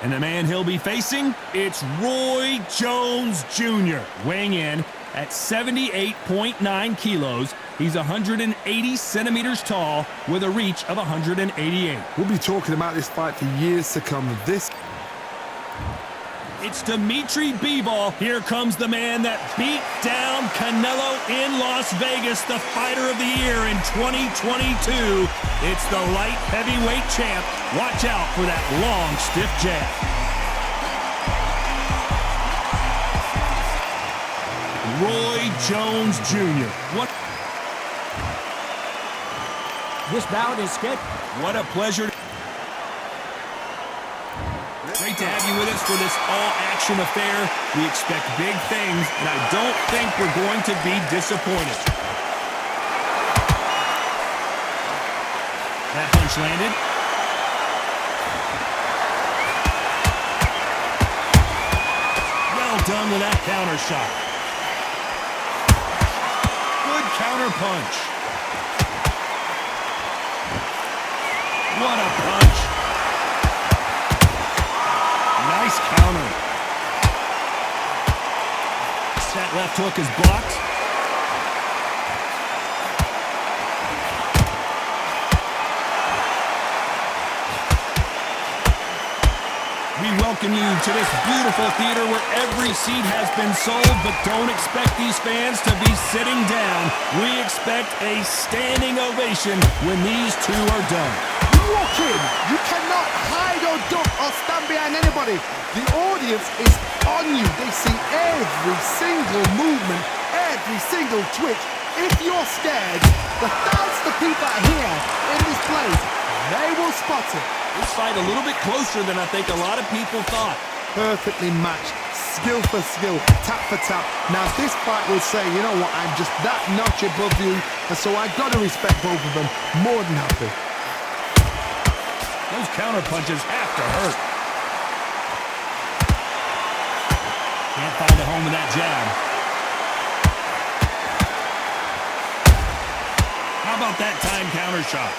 And the man he'll be facing, it's Roy Jones Jr., weighing in at 78.9 kilos. He's 180 centimeters tall with a reach of 188. We'll be talking about this fight for years to come. It's Dimitri Bivol. Here comes the man that beat down Canelo in Las Vegas, the fighter of the year in 2022. It's the light heavyweight champ. Watch out for that long, stiff jab. Roy Jones Jr. This bout is scheduled. What a pleasure. Great to have you with us for this all-action affair. We expect big things, and I don't think we're going to be disappointed. That punch landed. Well done with that counter shot. Good counter punch. What a punch. Nice counter. That left hook is blocked. We welcome you to this beautiful theater where every seat has been sold, but don't expect these fans to be sitting down. We expect a standing ovation when these two are done. You walk in, you cannot hide or duck or stand behind anybody. The audience is on you. They see every single movement, every single twitch. If you're scared, the thousands of people are here in this place. They will spot it. This fight a little bit closer than I think a lot of people thought. Perfectly matched, skill for skill, tap for tap. Now this fight will say, you know what, I'm just that notch above you, and so I've got to respect both of them. More than happy. Those counter punches have to hurt. Can't find a home with that jab. How about that time counter shot?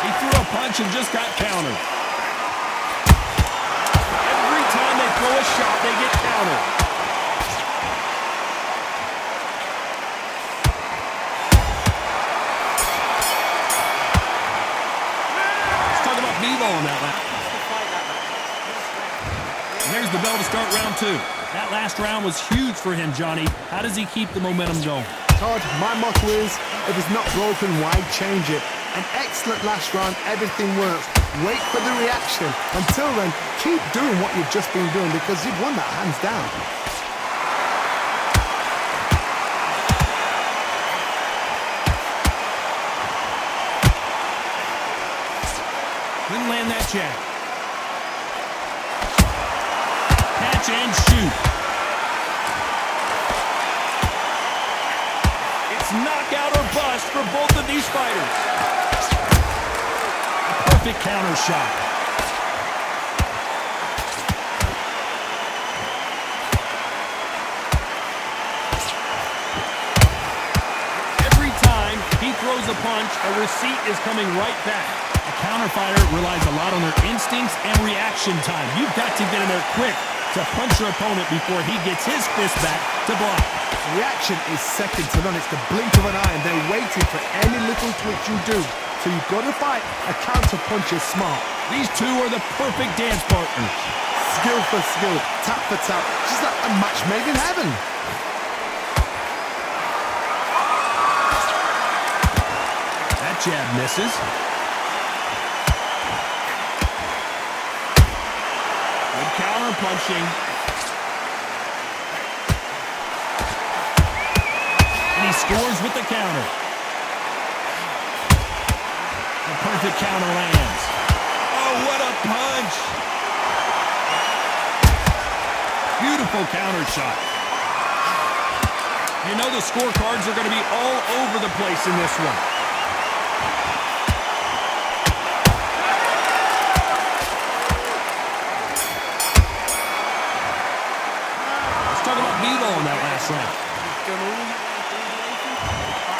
He threw a punch and just got countered. Every time they throw a shot, they get countered. Let's talk about Bivol on that last. And there's the bell to start round two. That last round was huge for him, Johnny. How does he keep the momentum going? Todd, my motto is, if it's not broken, why change it? An excellent last round, everything works. Wait for the reaction. Until then, keep doing what you've just been doing because you've won that hands down. Couldn't land that jab. Catch and shoot. It's knockout or bust for both of these fighters. Perfect counter shot. Every time he throws a punch, a receipt is coming right back. A counter fighter relies a lot on their instincts and reaction time. You've got to get in there quick to punch your opponent before he gets his fist back to block. Reaction is second to none. It's the blink of an eye, and they're waiting for any little twitch you do. So you've got to fight a counter punch is smart. These two are the perfect dance partners. Skill for skill, tap for tap. Just like a match made in heaven. That jab misses. Good counter punching. And he scores with the counter. The perfect counter lands. Oh, what a punch! Beautiful counter shot. You know the scorecards are going to be all over the place in this one. Let's talk about Bivol in that last round.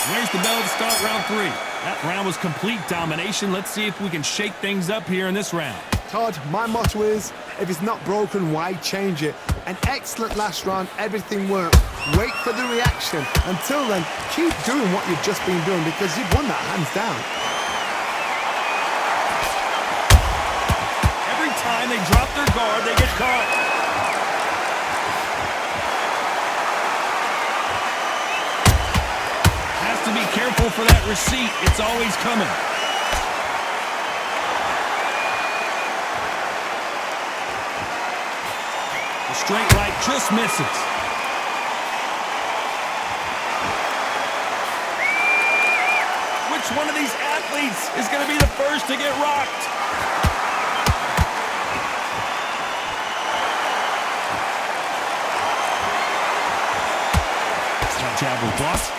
There's the bell to start round three. That Round was complete domination. Let's see if we can shake things up here in this round. Todd, my motto is, if it's not broken, why change it? An excellent last round, everything worked. Wait for the reaction. Until then, keep doing what you've just been doing because you've won that hands down. Every time they drop their guard, they get caught. Has to be careful for that receipt. It's always coming. The straight right just misses. Which one of these athletes is going to be the first to get rocked? That jab was blocked.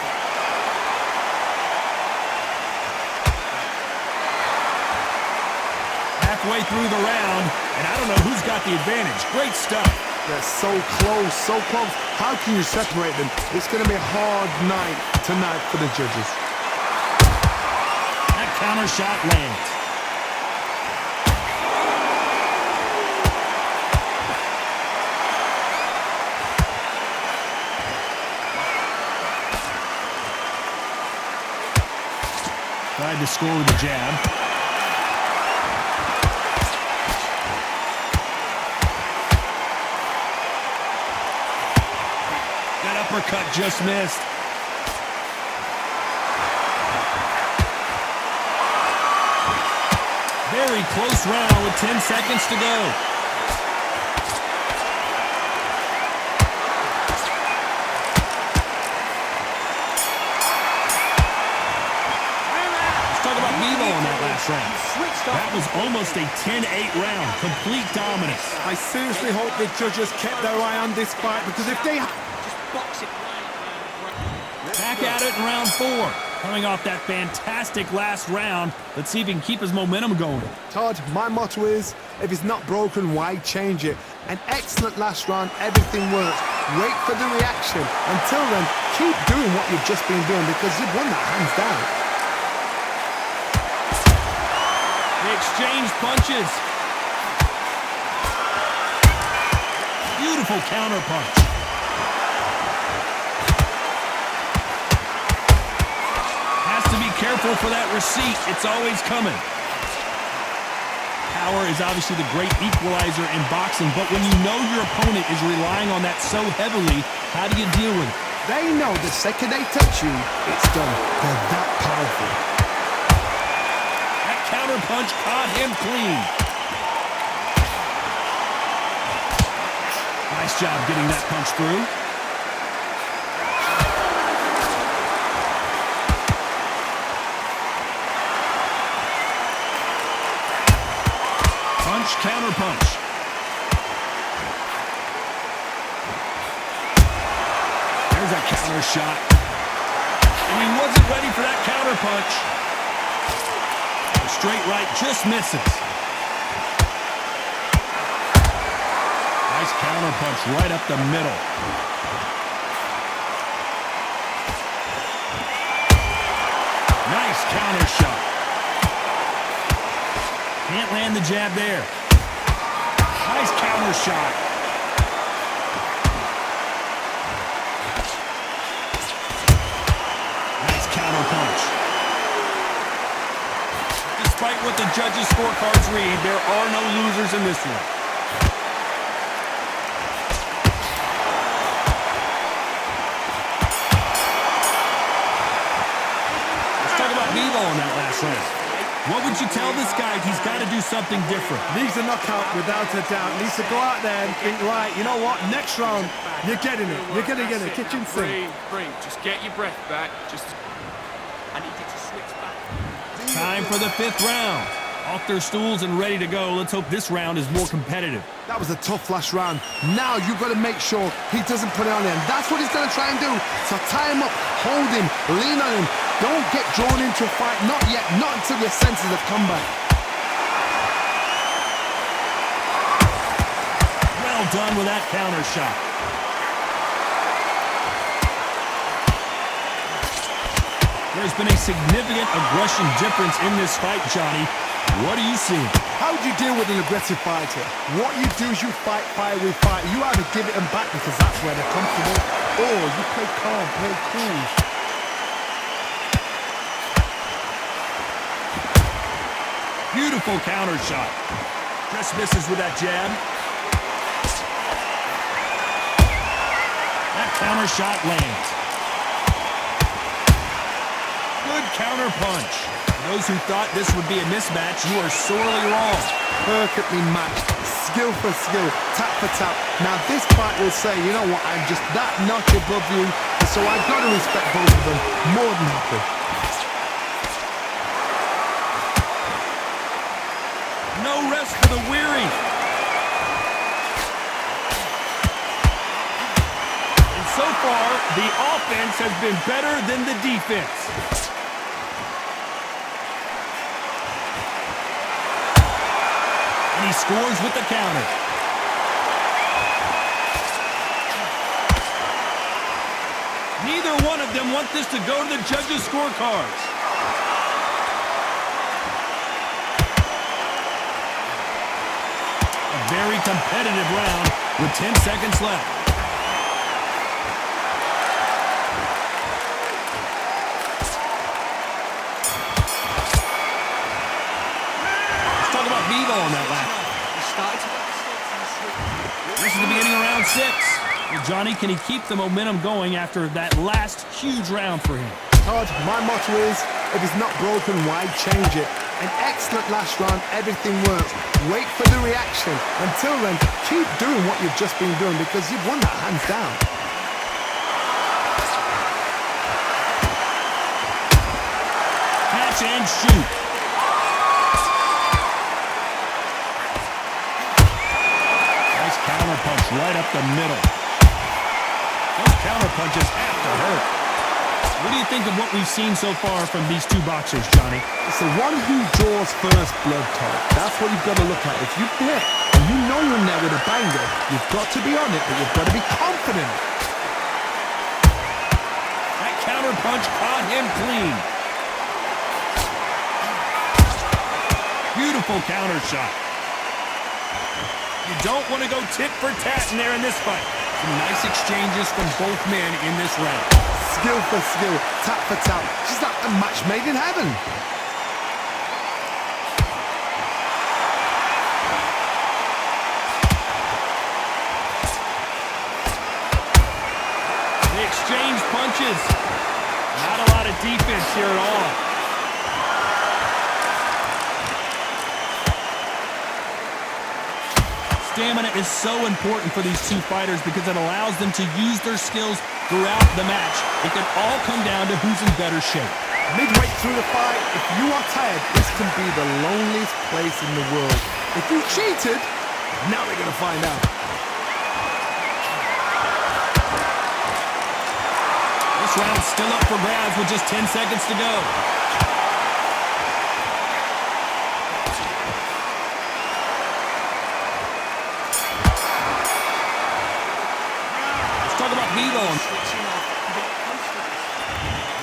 Halfway through the round, and I don't know who's got the advantage. Great stuff. They're so close, so close. How can you separate them? It's going to be a hard night tonight for the judges. That counter shot lands. Tried to score with a jab. That uppercut just missed. Very close round with 10 seconds to go. On that last round. That was almost a 10-8 round. Complete dominance. I seriously hope the judges kept their eye on this fight because if they... Back at it in round 4. Coming off that fantastic last round. Let's see if he can keep his momentum going. Todd, my motto is, if it's not broken, why change it? An excellent last round, everything works. Wait for the reaction. Until then, keep doing what you've just been doing because you've won that hands down. They exchanged punches. Beautiful counter punch. Has to be careful for that receipt. It's always coming. Power is obviously the great equalizer in boxing, but when you know your opponent is relying on that so heavily, how do you deal with it? They know the second they touch you, it's done. They're that powerful. Counter punch caught him clean. Nice job getting that punch through. Punch, counter punch. There's a counter shot. And he wasn't ready for that counter punch. Straight right just misses. Nice counter punch right up the middle. Nice counter shot. Can't land the jab there. Nice counter shot. Nice counter punch. Despite what the judges' scorecards read, there are no losers in this one. Let's talk about Vivo on that last round. What would you tell this guy? He's got to do something different. Needs a knockout without a doubt. Needs to go out there and think, right, you know what? Next round, you're getting it. You're going to get it. Kitchen sink. Breathe. Just get your breath back. I need you to switch back. Time for the 5th round. Off their stools and ready to go. Let's hope this round is more competitive. That was a tough last round. Now you've got to make sure he doesn't put it on there. And that's what he's going to try and do. So tie him up, hold him, lean on him. Don't get drawn into a fight. Not yet. Not until your senses have come back. Well done with that counter shot. There's been a significant aggression difference in this fight, Johnny. What are you seeing? How do you deal with an aggressive fighter? What you do is you fight fire with fire. You either give it them back because that's where they're comfortable, or you play calm, play cool. Beautiful counter shot. Just misses with that jab. That counter shot lands. Good counter punch. For those who thought this would be a mismatch, you are sorely wrong. Perfectly matched, skill for skill, tap for tap. Now this fight will say, you know what, I'm just that notch above you, and so I've got to respect both of them more than happy. No rest for the weary. And so far, the offense has been better than the defense. And he scores with the counter. Neither one of them want this to go to the judges' scorecards. A very competitive round with 10 seconds left. Let's talk about Vivo on that lap. This is the beginning of round 6. Well, Johnny, can he keep the momentum going after that last huge round for him? Todd, my motto is, if it's not broken, why change it? An excellent last round, everything works. Wait for the reaction. Until then, keep doing what you've just been doing because you've won that hands down. Catch and shoot. Nice counter punch right up the middle. Those counter punches have to hurt. What do you think of what we've seen so far from these two boxers, Johnny? It's the one who draws first blood, Todd. That's what you've got to look at. If you blip and you know you're in there with a banger, you've got to be on it, but you've got to be confident. That counter punch caught him clean. Beautiful counter shot. You don't want to go tit for tat in there in this fight. Some nice exchanges from both men in this round. Skill for skill, tap for tap. She's like a match made in heaven. They exchange punches. Not a lot of defense here at all. Stamina is so important for these two fighters because it allows them to use their skills throughout the match. It can all come down to who's in better shape. Midway through the fight, if you are tired, this can be the loneliest place in the world. If you cheated, now they're going to find out. This round's still up for grabs with just 10 seconds to go. Talk about Vivo.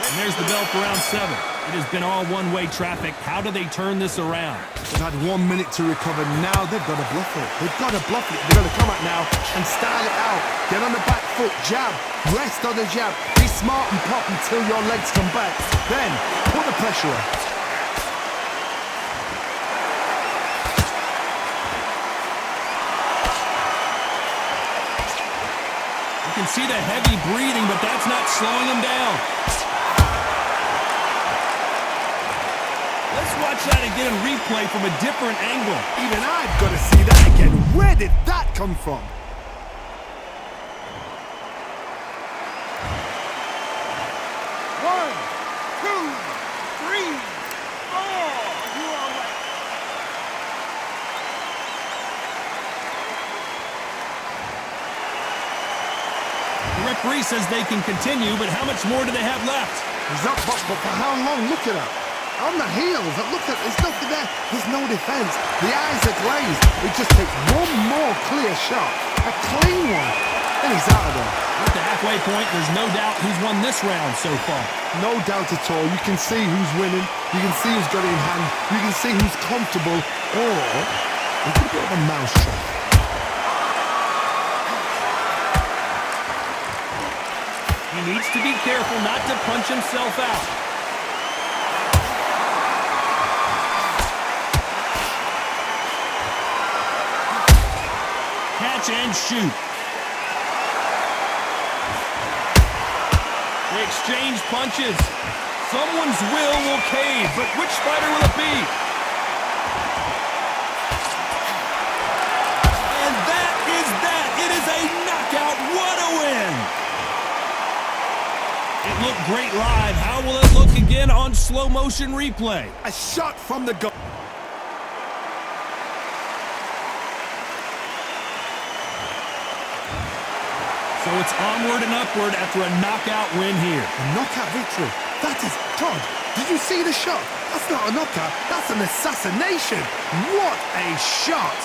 And there's the bell for round 7. It has been all one-way traffic. How do they turn this around? They've had 1 minute to recover. Now they've got to bluff it. They've got to bluff it. They've got to come out now and style it out. Get on the back foot, jab, rest on the jab. Be smart and pop until your legs come back. Then put the pressure on. You can see the heavy breathing, but that's not slowing him down. Let's watch that again in replay from a different angle. Even I've got to see that again. Where did that come from? One, two, three, four. You are right. The referee says they can continue, but how much more do they have left? He's up, but for how long? Look at that. On the heels. Look at, there's nothing there. There's no defense. The eyes are glazed. It just takes one more clear shot. A clean one. And he's out of there. At the halfway point, there's no doubt who's won this round so far. No doubt at all. You can see who's winning. You can see who's got it in hand. You can see who's comfortable. Or it's a bit of a mousetrap. He needs to be careful not to punch himself out. Catch and shoot. They exchange punches. Someone's will cave, but which fighter will it be? And that is that. It is a knockout. What a win! It looked great live. How will it look again on slow motion replay? A shot from the goal. So it's onward and upward after a knockout win here. A knockout victory. That is, Todd, did you see the shot? That's not a knockout. That's an assassination. What a shot.